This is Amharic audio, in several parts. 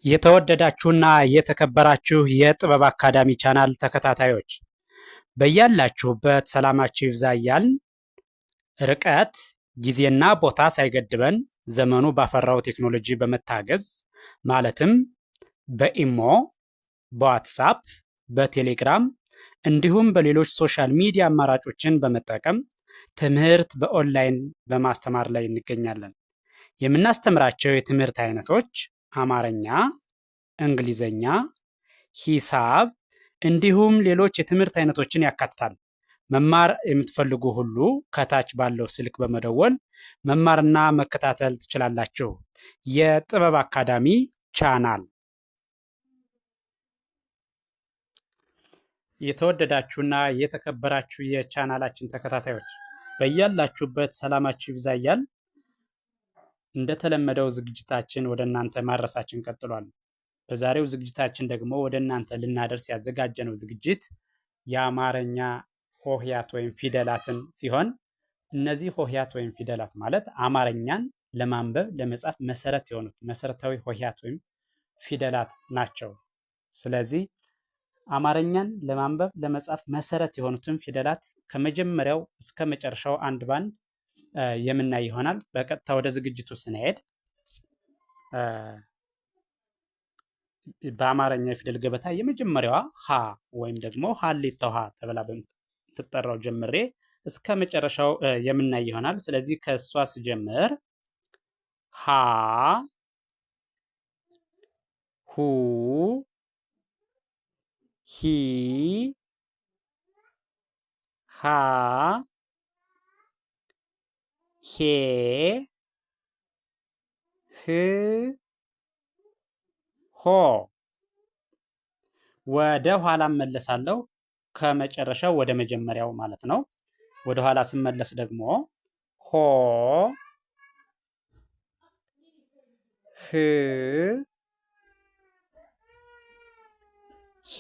የተወደዳችሁና የተከበራችሁ የጥበብ አካዳሚ ቻናል ተከታታዮች በያላችሁበት ሰላማችሁ ይብዛ እያልን ርቀት ጊዜና ቦታ ሳይገድበን ዘመኑ ባፈራው ቴክኖሎጂ በመታገዝ ማለትም በኢሞ፣ በዋትሳፕ፣ በቴሌግራም እንዲሁም በሌሎች ሶሻል ሚዲያ አማራጮችን በመጠቀም ትምህርት በኦንላይን በማስተማር ላይ እንገኛለን። የምናስተምራቸው የትምህርት አይነቶች አማርኛ፣ እንግሊዘኛ፣ ሂሳብ እንዲሁም ሌሎች የትምህርት አይነቶችን ያካትታል። መማር የምትፈልጉ ሁሉ ከታች ባለው ስልክ በመደወል መማርና መከታተል ትችላላችሁ። የጥበብ አካዳሚ ቻናል። የተወደዳችሁና የተከበራችሁ የቻናላችን ተከታታዮች በያላችሁበት ሰላማችሁ ይብዛ እያልን እንደተለመደው ዝግጅታችን ወደ እናንተ ማድረሳችን ቀጥሏል። በዛሬው ዝግጅታችን ደግሞ ወደ እናንተ ልናደርስ ያዘጋጀነው ዝግጅት የአማርኛ ሆሄያት ወይም ፊደላትን ሲሆን እነዚህ ሆሄያት ወይም ፊደላት ማለት አማርኛን ለማንበብ ለመጻፍ መሰረት የሆኑት መሰረታዊ ሆሄያት ወይም ፊደላት ናቸው። ስለዚህ አማርኛን ለማንበብ ለመጻፍ መሰረት የሆኑትን ፊደላት ከመጀመሪያው እስከ መጨረሻው አንድ ባንድ የምናይ ይሆናል። በቀጥታ ወደ ዝግጅቱ ስንሄድ በአማርኛ የፊደል ገበታ የመጀመሪያዋ ሀ ወይም ደግሞ ሀሌታ ውሃ ተብላ በምትጠራው ጀምሬ እስከ መጨረሻው የምናይ ይሆናል። ስለዚህ ከእሷ ስጀምር ሀ፣ ሁ፣ ሂ፣ ሃ፣ ሄ፣ ህ፣ ሆ። ወደ ኋላ እመለሳለሁ። ከመጨረሻው ወደ መጀመሪያው ማለት ነው። ወደ ኋላ ስመለስ ደግሞ ሆ፣ ህ፣ ሄ፣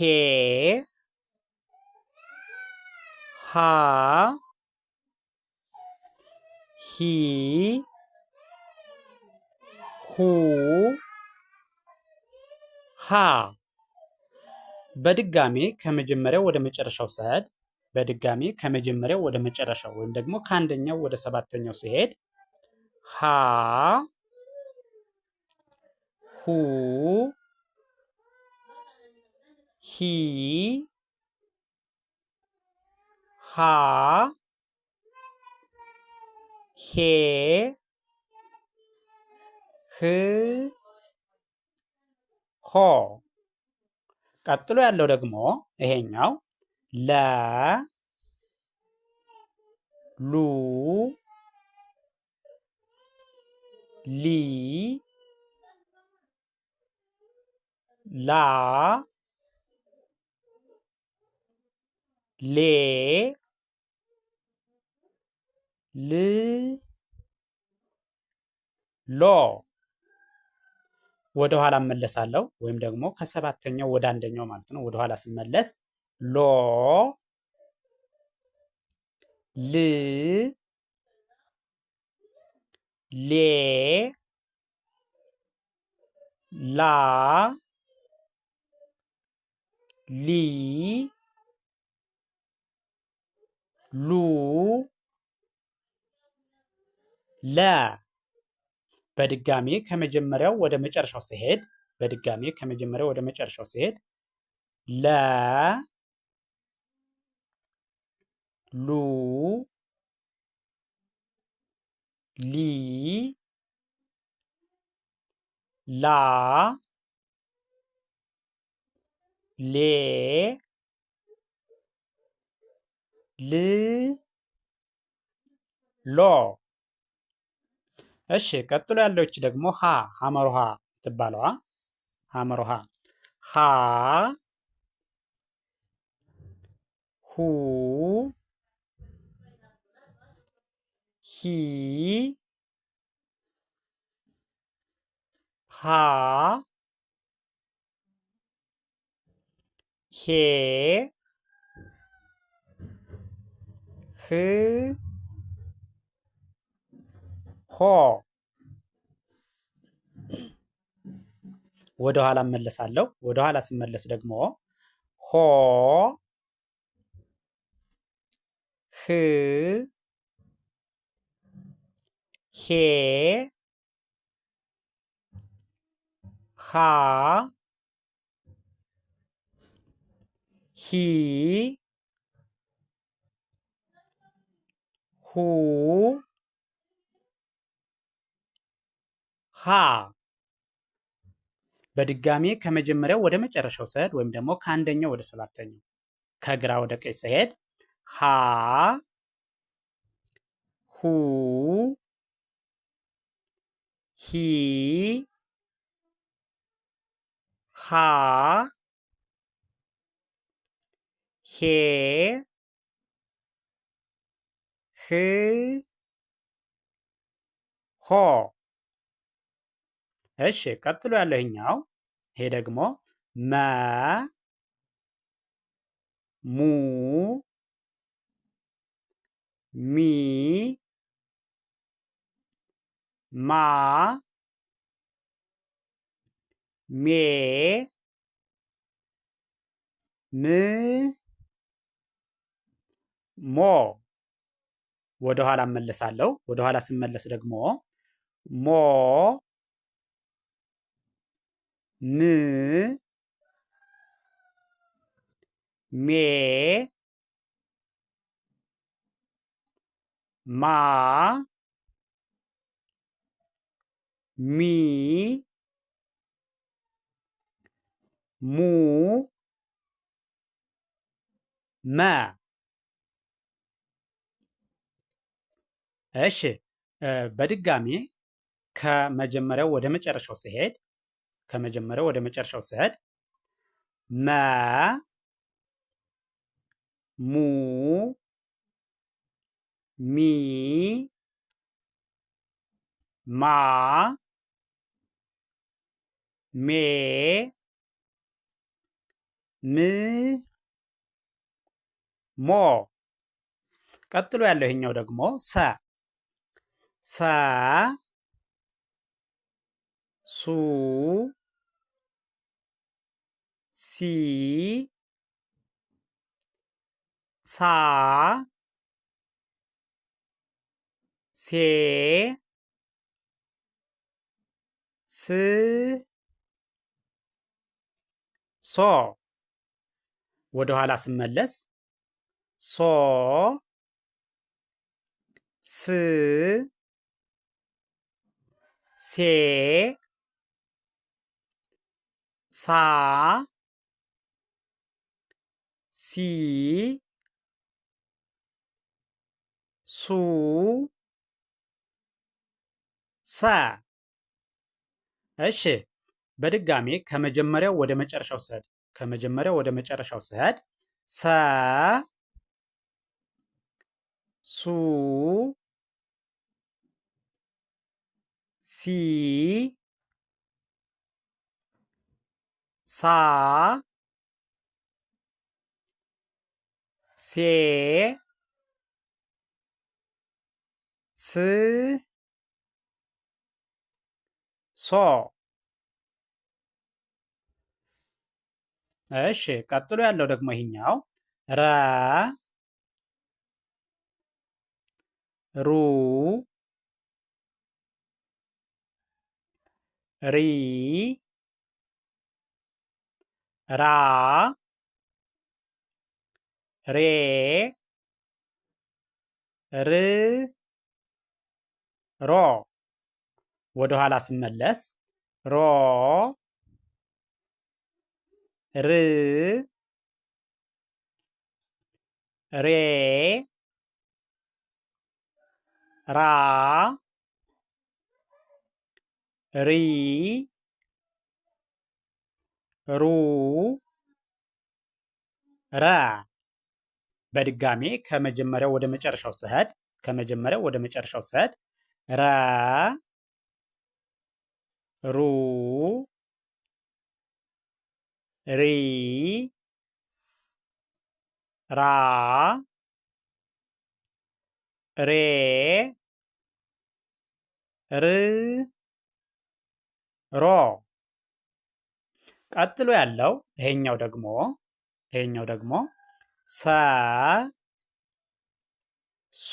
ሃ፣ ሂ፣ ሁ፣ ሃ። በድጋሜ ከመጀመሪያው ወደ መጨረሻው ስሄድ በድጋሜ ከመጀመሪያው ወደ መጨረሻው ወይም ደግሞ ከአንደኛው ወደ ሰባተኛው ሲሄድ ሃ፣ ሁ፣ ሂ፣ ሃ፣ ሄ፣ ህ፣ ሆ። ቀጥሎ ያለው ደግሞ ይሄኛው ለ፣ ሉ፣ ሊ፣ ላ፣ ሌ፣ ል፣ ሎ። ወደ ኋላ እመለሳለሁ ወይም ደግሞ ከሰባተኛው ወደ አንደኛው ማለት ነው። ወደ ኋላ ስመለስ ሎ፣ ል፣ ሌ፣ ላ፣ ሊ፣ ሉ፣ ለ። በድጋሜ ከመጀመሪያው ወደ መጨረሻው ሲሄድ በድጋሜ ከመጀመሪያው ወደ መጨረሻው ሲሄድ ለ፣ ሉ፣ ሊ፣ ላ፣ ሌ፣ ል፣ ሎ። እሺ ቀጥሎ ያለች ደግሞ ሀ ሐመር ውሃ ትባለዋ ሐመር ውሃ ሀ፣ ሁ፣ ሂ፣ ሃ፣ ሄ፣ ህ፣ ሆ። ወደ ኋላ እመለሳለሁ። ወደ ኋላ ስመለስ ደግሞ ሆ ህ ሄ ሃ ሂ ሁ ሃ በድጋሜ ከመጀመሪያው ወደ መጨረሻው ስሄድ ወይም ደግሞ ከአንደኛው ወደ ሰባተኛው ከግራ ወደ ቀኝ ስሄድ ሃ ሁ ሂ ሃ ሄ ህ ሆ። እሺ ቀጥሎ ያለው ይሄኛው ይሄ ደግሞ መ ሙ ሚ ማ ሜ ም ሞ። ወደ ኋላ እመለሳለሁ። ወደ ኋላ ስመለስ ደግሞ ሞ ም ሜ ማ ሚ ሙ መ። እሺ በድጋሚ ከመጀመሪያው ወደ መጨረሻው ስሄድ መ ሙ ሚ ማ ሜ ም ሞ። ቀጥሎ ያለው ይሄኛው ደግሞ ሰ ሱ ሲ ሳ ሴ ስ ሶ። ወደ ኋላ ስመለስ ሶ ስ ሴ ሳ ሲ ሱ ሰ። እሺ በድጋሜ ከመጀመሪያው ወደ መጨረሻው ስሄድ ሰ ሱ ሲ ሳ ሴ ስ ሶ። እሺ ቀጥሎ ያለው ደግሞ ይሄኛው ረ ሩ ሪ ራ ሬ ር ሮ። ወደ ኋላ ስመለስ ሮ ር ሬ ራ ሪ ሩ ረ። በድጋሜ ከመጀመሪያው ወደ መጨረሻው ስሄድ ረ ሩ ሪ ራ ሬ ር ሮ። ቀጥሎ ያለው ይሄኛው ደግሞ ሰ ሱ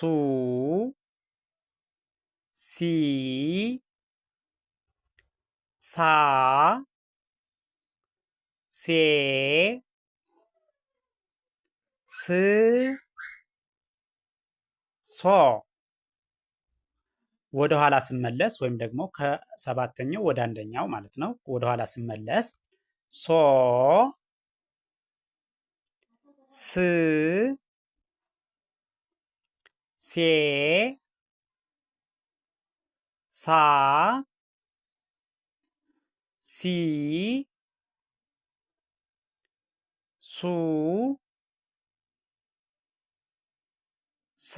ሲ ሳ ሴ ስ ሶ ወደ ኋላ ስመለስ ወይም ደግሞ ከሰባተኛው ወደ አንደኛው ማለት ነው። ወደ ኋላ ስመለስ ሶ ስ ሴ ሳ ሲ ሱ ሰ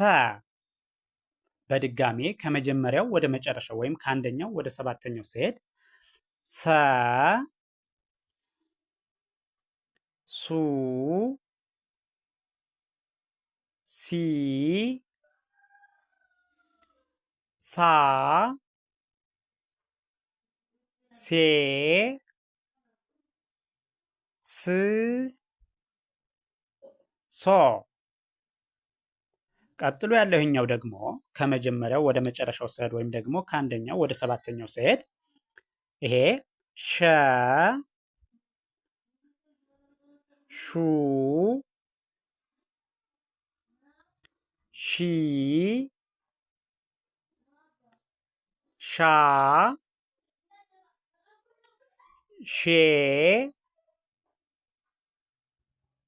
በድጋሜ ከመጀመሪያው ወደ መጨረሻው ወይም ከአንደኛው ወደ ሰባተኛው ሲሄድ ሰ ሱ ሲ ሳ ሴ ስ ሶ ቀጥሎ ያለው ይሄኛው ደግሞ ከመጀመሪያው ወደ መጨረሻው ስሄድ ወይም ደግሞ ከአንደኛው ወደ ሰባተኛው ስሄድ ይሄ ሸ ሹ ሺ ሻ ሼ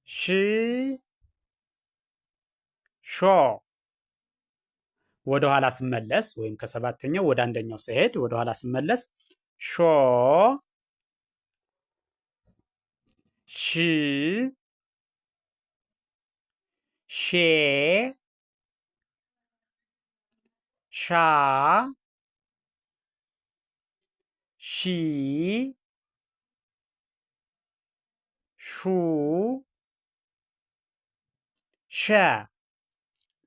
ሽ ሾ ወደ ኋላ ስመለስ ወይም ከሰባተኛው ወደ አንደኛው ስሄድ ወደ ኋላ ስመለስ ሾ ሽ ሼ ሻ ሺ ሹ ሸ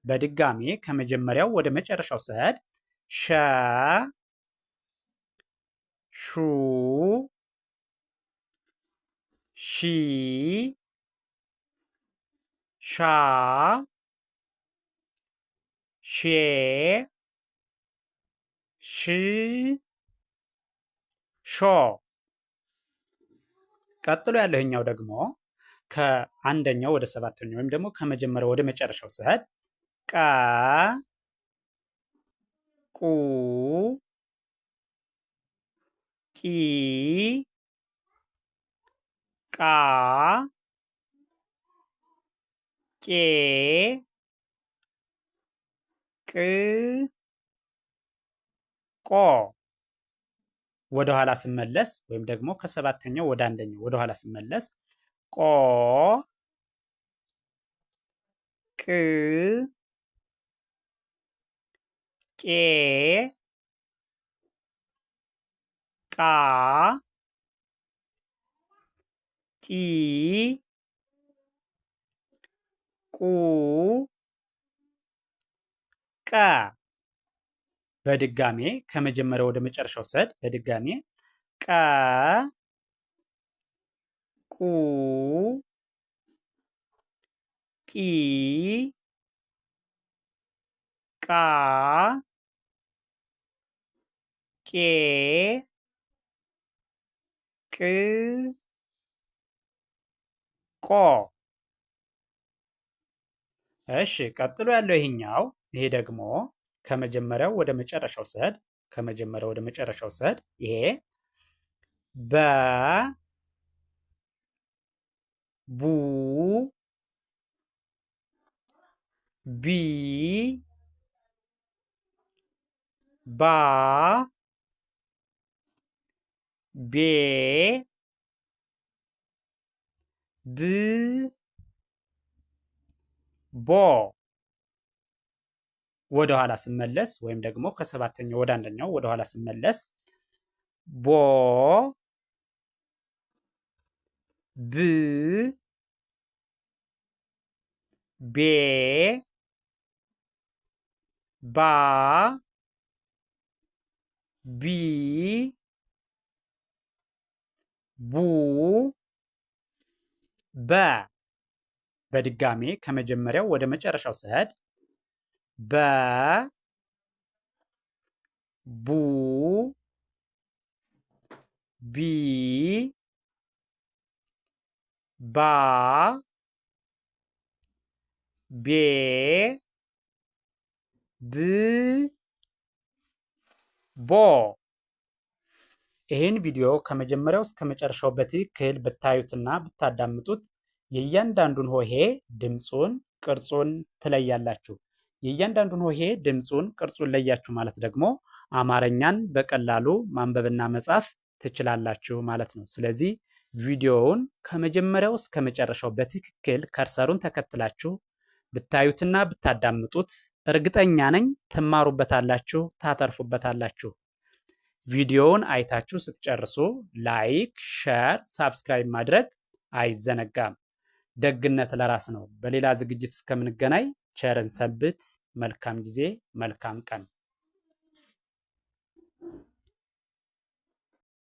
በድጋሜ ከመጀመሪያው ወደ መጨረሻው ስሄድ ሸ ሹ ሺ ሻ ሼ ሽ ሾ ቀጥሎ ያለው ይሄኛው ደግሞ ከአንደኛው ወደ ሰባተኛው ወይም ደግሞ ከመጀመሪያው ወደ መጨረሻው ስሄድ ቀ ቁ ቂ ቃ ቄ ቅ ቆ ወደ ኋላ ስመለስ ወይም ደግሞ ከሰባተኛው ወደ አንደኛው ወደ ኋላ ስመለስ ቆ ቅ ቄ ቃ ቂ ቁ ቀ በድጋሜ ከመጀመሪያው ወደ መጨረሻው ስሄድ በድጋሜ ቀ ቁ ቂ ቃ ቄ ቅ ቆ እሺ ቀጥሎ ያለው ይሄኛው ይሄ ደግሞ ከመጀመሪያው ወደ መጨረሻው ስሄድ ይሄ በ ቡ ቢ ባ ቤ ብ ቦ ወደ ኋላ ስመለስ ወይም ደግሞ ከሰባተኛው ወደ አንደኛው ወደ ኋላ ስመለስ ቦ ብ ቤ ባ ቢ ቡ በ በድጋሜ ከመጀመሪያው ወደ መጨረሻው ስሄድ በ ቡ ቢ ባ ቤ ብ ቦ። ይህን ቪዲዮ ከመጀመሪያው እስከ መጨረሻው በትክክል ብታዩትና ብታዳምጡት የእያንዳንዱን ሆሄ ድምፁን፣ ቅርጹን ትለያላችሁ። የእያንዳንዱን ሆሄ ድምፁን፣ ቅርጹን ለያችሁ ማለት ደግሞ አማርኛን በቀላሉ ማንበብና መጻፍ ትችላላችሁ ማለት ነው። ስለዚህ ቪዲዮውን ከመጀመሪያው እስከ መጨረሻው በትክክል ከርሰሩን ተከትላችሁ ብታዩትና ብታዳምጡት እርግጠኛ ነኝ ትማሩበታላችሁ፣ ታተርፉበታላችሁ። ቪዲዮውን አይታችሁ ስትጨርሱ ላይክ፣ ሼር፣ ሳብስክራይብ ማድረግ አይዘነጋም። ደግነት ለራስ ነው። በሌላ ዝግጅት እስከምንገናኝ ቸርን ሰንብት። መልካም ጊዜ፣ መልካም ቀን